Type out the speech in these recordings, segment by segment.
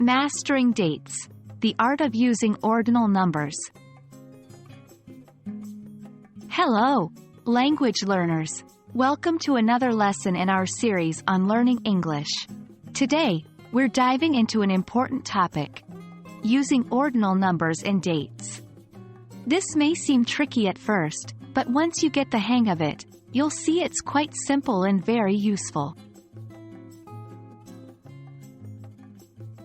Mastering dates. The art of using ordinal numbers. Hello, language learners. Welcome to another lesson in our series on learning English. Today, we're diving into an important topic: using ordinal numbers and dates. This may seem tricky at first, but once you get the hang of it, you'll see it's quite simple and very useful.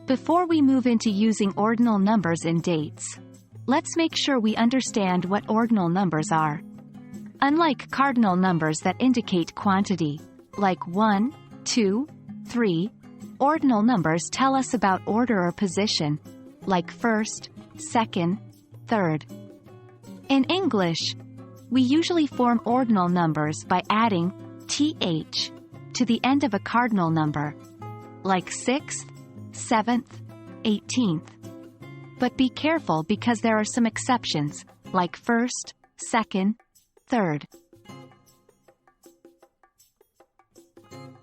Before we move into using ordinal numbers and dates, let's make sure we understand what ordinal numbers are. Unlike cardinal numbers that indicate quantity, like 1, 2, 3, ordinal numbers tell us about order or position, like first, second, third. In English, we usually form ordinal numbers by adding th to the end of a cardinal number, like 6th, 7th, 18th. But be careful because there are some exceptions, like first, second, third.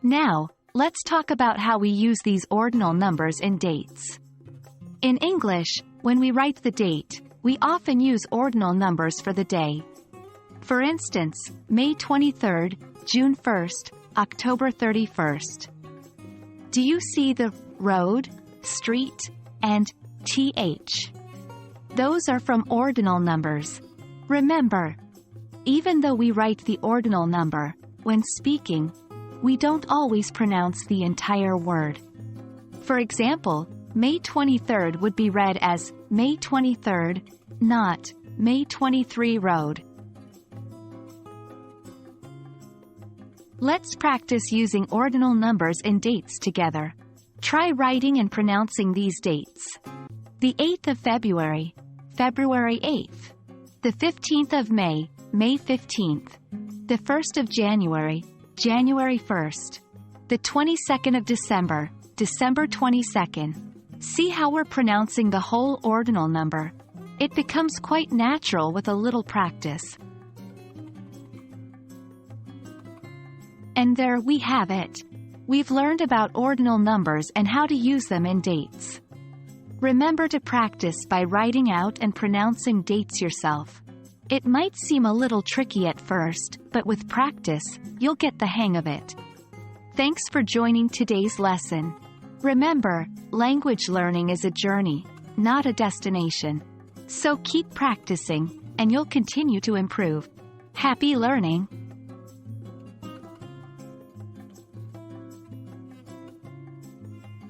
Now, let's talk about how we use these ordinal numbers and dates. In English, when we write the date, we often use ordinal numbers for the day. For instance, May 23rd, June 1st, October 31st. Do you see the road, street, and th? Those are from ordinal numbers. Remember, even though we write the ordinal number, when speaking, we don't always pronounce the entire word. For example, May 23rd would be read as May 23rd, not May 23 road. Let's practice using ordinal numbers and dates together. Try writing and pronouncing these dates. The 8th of February, February 8th. The 15th of May, May 15th. The 1st of January, January 1st. The 22nd of December, December 22nd. See how we're pronouncing the whole ordinal number? It becomes quite natural with a little practice. And there we have it. We've learned about ordinal numbers and how to use them in dates. Remember to practice by writing out and pronouncing dates yourself. It might seem a little tricky at first, but with practice, you'll get the hang of it. Thanks for joining today's lesson. Remember, language learning is a journey, not a destination. So keep practicing, and you'll continue to improve. Happy learning!